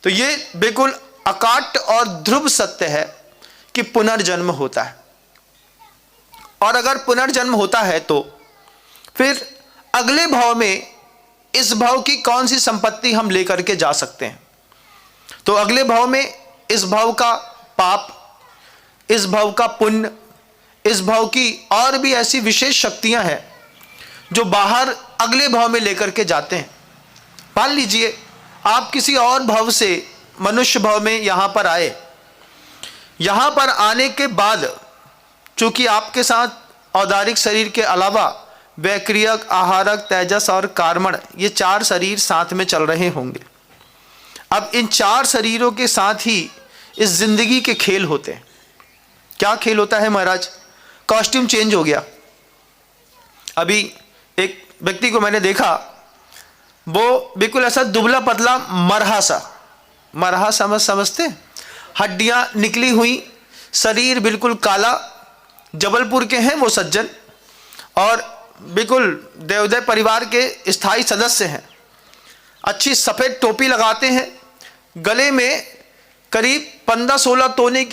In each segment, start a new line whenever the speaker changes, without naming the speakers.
तो ये बिल्कुल अकाट्य और ध्रुव सत्य है कि पुनर्जन्म होता है। और अगर पुनर्जन्म होता है तो फिर अगले भाव में इस भाव की कौन सी संपत्ति हम लेकर के जा सकते हैं। तो अगले भाव में इस भाव का पाप, इस भाव का पुण्य, इस भाव की और भी ऐसी विशेष शक्तियां हैं जो बाहर अगले भाव में लेकर के जाते हैं। मान लीजिए आप किसी और भाव से मनुष्य भाव में यहां पर आए, यहां पर आने के बाद चूंकि आपके साथ औदारिक शरीर के अलावा वैक्रियक, आहारक, तेजस और कार्मण, ये 4 शरीर साथ में चल रहे होंगे। अब इन 4 शरीरों के साथ ही इस जिंदगी के खेल होते हैं। क्या खेल होता है महाराज? कॉस्ट्यूम चेंज हो गया। अभी एक व्यक्ति को मैंने देखा, वो बिल्कुल ऐसा दुबला पतला मरहा समझते, हड्डियां निकली हुई, शरीर बिल्कुल काला। जबलपुर के हैं वो सज्जन और बिल्कुल देवोदय परिवार के स्थायी सदस्य हैं। अच्छी सफ़ेद टोपी लगाते हैं, गले में करीब 15-16 तोले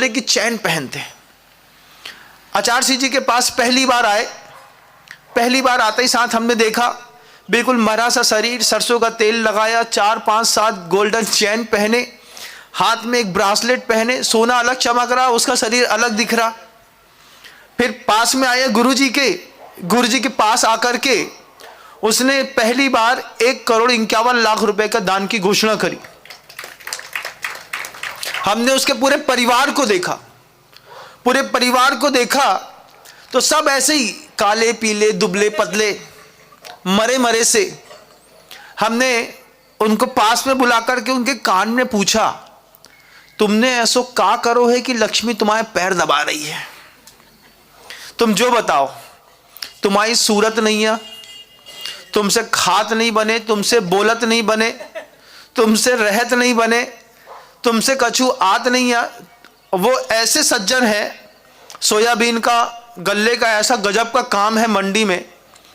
की चैन पहनते हैं। आचार्य सिंह जी के पास पहली बार आए, पहली बार आते ही साथ हमने देखा बिल्कुल मरा सा शरीर, सरसों का तेल लगाया, 4-5-7 गोल्डन चैन पहने, हाथ में एक ब्रासलेट पहने, सोना अलग चमक रहा, उसका शरीर अलग दिख रहा। फिर पास में आए गुरु जी के पास आकर के उसने पहली बार 1,51,00,000 रुपए का दान की घोषणा करी। हमने उसके पूरे परिवार को देखा तो सब ऐसे ही काले पीले, दुबले पतले, मरे से। हमने उनको पास में बुला करके उनके कान में पूछा, तुमने ऐसो का करो है कि लक्ष्मी तुम्हारे पैर दबा रही है? तुम जो बताओ, तुम्हारी सूरत नहीं है, तुमसे खात नहीं बने, तुमसे बोलत नहीं बने, तुमसे रहत नहीं बने, तुमसे कछु आत नहीं है। वो ऐसे सज्जन है, सोयाबीन का, गल्ले का ऐसा गजब का काम है।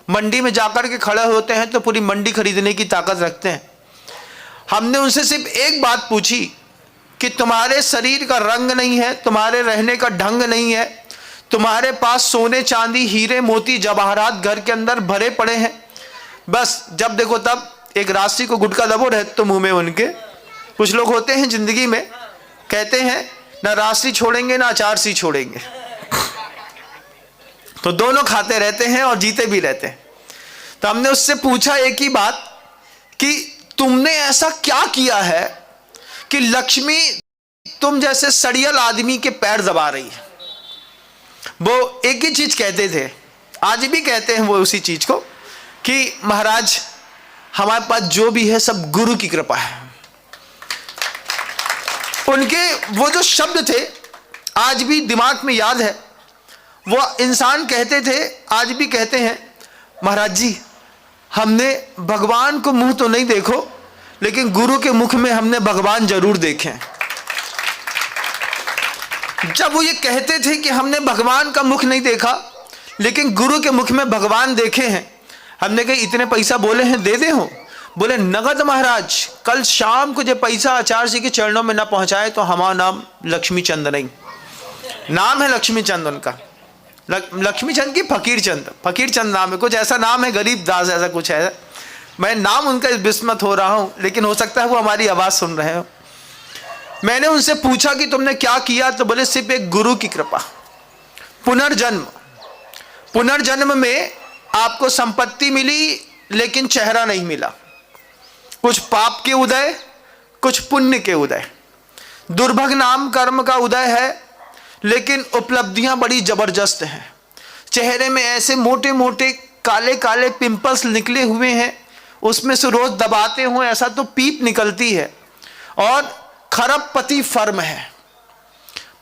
मंडी में जाकर के खड़े होते हैं तो पूरी मंडी खरीदने की ताकत रखते हैं। हमने उनसे सिर्फ एक बात पूछी कि तुम्हारे शरीर का रंग नहीं है, तुम्हारे रहने का ढंग नहीं है, तुम्हारे पास सोने चांदी हीरे मोती जवाहरात घर के अंदर भरे पड़े हैं, बस जब देखो तब एक राशि को गुटखा दबो रहे तो मुंह में उनके। कुछ लोग होते हैं जिंदगी में, कहते हैं ना राशि छोड़ेंगे ना अचार सी छोड़ेंगे, तो दोनों खाते रहते हैं और जीते भी रहते हैं। तो हमने उससे पूछा एक ही बात कि तुमने ऐसा क्या किया है कि लक्ष्मी तुम जैसे सड़ियल आदमी के पैर दबा रही है? वो एक ही चीज कहते थे, आज भी कहते हैं वो उसी चीज को, कि महाराज हमारे पास जो भी है सब गुरु की कृपा है। उनके वो जो शब्द थे आज भी दिमाग में याद है। वो इंसान कहते थे, आज भी कहते हैं, महाराज जी हमने भगवान को मुंह तो नहीं देखो, लेकिन गुरु के मुख में हमने भगवान जरूर देखे। जब वो ये कहते थे कि हमने भगवान का मुख नहीं देखा लेकिन गुरु के मुख में भगवान देखे हैं, हमने कहा इतने पैसा बोले हैं दे दे हो? बोले नगद महाराज, कल शाम को जो पैसा आचार्य जी के चरणों में ना पहुंचाए तो हमारा नाम लक्ष्मी चंद नहीं, नाम है लक्ष्मी चंद उनका, लक्ष्मी चंद की फकीर चंद नाम है, कुछ ऐसा नाम है, गरीब दास ऐसा कुछ है। मैं नाम उनका विस्मत हो रहा हूं, लेकिन हो सकता है वो हमारी आवाज सुन रहे हो। मैंने उनसे पूछा कि तुमने क्या किया, तो बोले सिर्फ एक गुरु की कृपा। पुनर्जन्म में आपको संपत्ति मिली लेकिन चेहरा नहीं मिला, कुछ पाप के उदय, कुछ पुण्य के उदय, दुर्भग नाम कर्म का उदय है, लेकिन उपलब्धियां बड़ी जबरदस्त हैं। चेहरे में ऐसे मोटे मोटे काले काले पिंपल्स निकले हुए हैं, उसमें से रोज दबाते हुए ऐसा तो पीप निकलती है, और खरबपति फर्म है,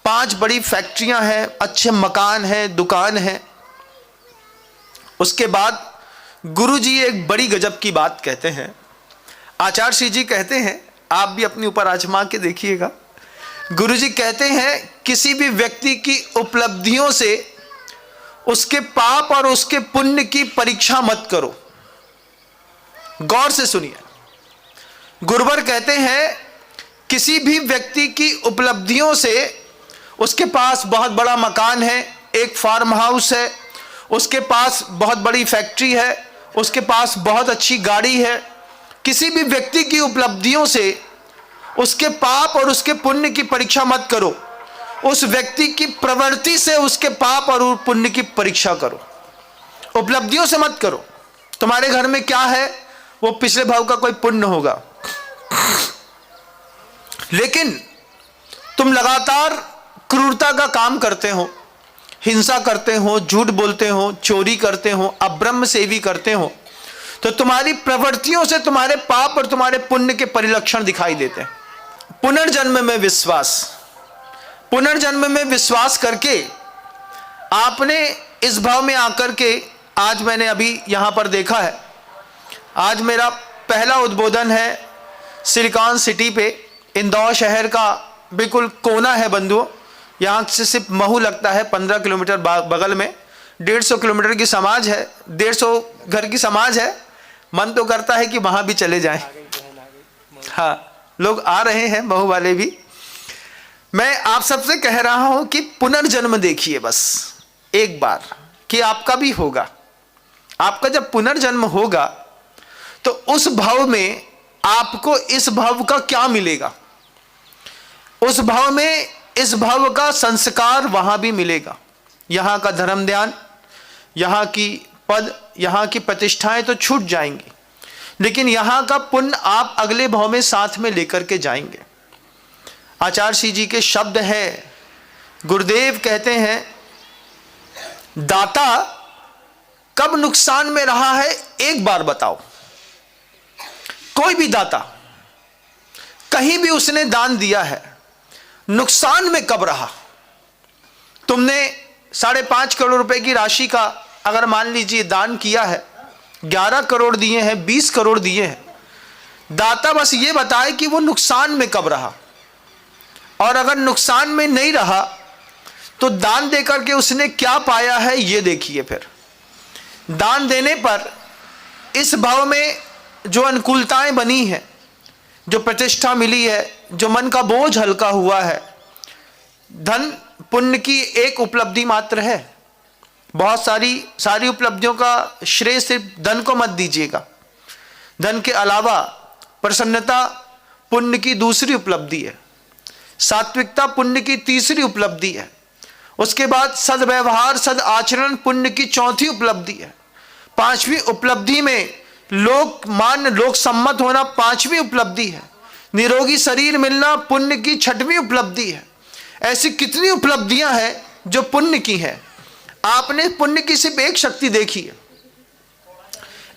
5 बड़ी फैक्ट्रियां हैं, अच्छे मकान हैं, दुकान है। उसके बाद गुरुजी एक बड़ी गजब की बात कहते हैं। आचार्य श्री जी कहते हैं, आप भी अपने ऊपर आजमा के देखिएगा, गुरुजी कहते हैं किसी भी व्यक्ति की उपलब्धियों से उसके पाप और उसके पुण्य की परीक्षा मत करो। गौर से सुनिए, गुरुवर कहते हैं किसी भी व्यक्ति की उपलब्धियों से, उसके पास बहुत बड़ा मकान है, एक फार्म हाउस है, उसके पास बहुत बड़ी फैक्ट्री है, उसके पास बहुत अच्छी गाड़ी है, किसी भी व्यक्ति की उपलब्धियों से उसके पाप और उसके पुण्य की परीक्षा मत करो। उस व्यक्ति की प्रवृत्ति से उसके पाप और पुण्य की परीक्षा करो, उपलब्धियों से मत करो। तुम्हारे घर में क्या है, वो पिछले भाव का कोई पुण्य होगा। लेकिन तुम लगातार क्रूरता का काम करते हो, हिंसा करते हो, झूठ बोलते हो, चोरी करते हो, अब्रह्म सेवी करते हो, तो तुम्हारी प्रवृत्तियों से तुम्हारे पाप और तुम्हारे पुण्य के परिलक्षण दिखाई देते हैं। पुनर्जन्म में विश्वास, पुनर्जन्म में विश्वास करके आपने इस भाव में आकर के, आज मैंने अभी यहां पर देखा है, आज मेरा पहला उद्बोधन है सिलिकॉन सिटी पे, इंदौर शहर का बिल्कुल कोना है बंधुओं। यहाँ से सिर्फ महू लगता है 15 किलोमीटर बगल में, 150 किलोमीटर की समाज है, 150 घर की समाज है। मन तो करता है कि वहाँ भी चले जाएं। हाँ, लोग आ रहे हैं, महू वाले भी। मैं आप सबसे कह रहा हूँ कि पुनर्जन्म देखिए बस एक बार, कि आपका भी होगा। आपका जब पुनर्जन्म होगा तो उस भाव में आपको इस भाव का क्या मिलेगा, उस भाव में इस भाव का संस्कार वहां भी मिलेगा। यहां का धर्म ध्यान, यहां की पद, यहां की प्रतिष्ठाएं तो छूट जाएंगी, लेकिन यहां का पुण्य आप अगले भाव में साथ में लेकर के जाएंगे। आचार्य श्री जी के शब्द हैं, गुरुदेव कहते हैं, दाता कब नुकसान में रहा है एक बार बताओ। कोई भी दाता कहीं भी उसने दान दिया है, नुकसान में कब रहा। तुमने 5.5 करोड़ रुपए की राशि का अगर मान लीजिए दान किया है, 11 करोड़ दिए हैं, 20 करोड़ दिए हैं, दाता बस ये बताए कि वो नुकसान में कब रहा। और अगर नुकसान में नहीं रहा तो दान देकर के उसने क्या पाया है ये देखिए। फिर दान देने पर इस भाव में जो अनुकूलताएं बनी है, जो प्रतिष्ठा मिली है, जो मन का बोझ हल्का हुआ है, धन पुण्य की एक उपलब्धि मात्र है। बहुत सारी उपलब्धियों का श्रेय सिर्फ धन को मत दीजिएगा। धन के अलावा प्रसन्नता पुण्य की दूसरी उपलब्धि है, सात्विकता पुण्य की तीसरी उपलब्धि है, उसके बाद सद्व्यवहार सद आचरण पुण्य की चौथी उपलब्धि है, पांचवी उपलब्धि में लोक सम्मत होना पांचवी उपलब्धि है, निरोगी शरीर मिलना पुण्य की छठवीं उपलब्धि है। ऐसी कितनी उपलब्धियां हैं जो पुण्य की हैं। आपने पुण्य की सिर्फ एक शक्ति देखी है,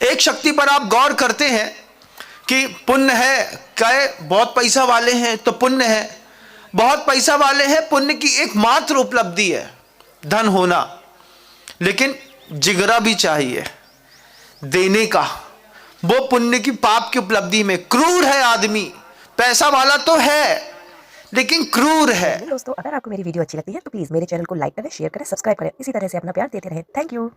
एक शक्ति पर आप गौर करते हैं कि पुण्य है, क्या बहुत पैसा वाले हैं तो पुण्य है, बहुत पैसा वाले हैं, पुण्य की एकमात्र उपलब्धि है धन होना। लेकिन जिगरा भी चाहिए देने का, वो पुण्य की पाप की उपलब्धि में। क्रूर है आदमी, पैसा वाला तो है लेकिन क्रूर है।
दोस्तों, अगर आपको मेरी वीडियो अच्छी लगती है तो प्लीज मेरे चैनल को लाइक करें, शेयर करें, सब्सक्राइब करें। इसी तरह से अपना प्यार देते रहें। Thank you.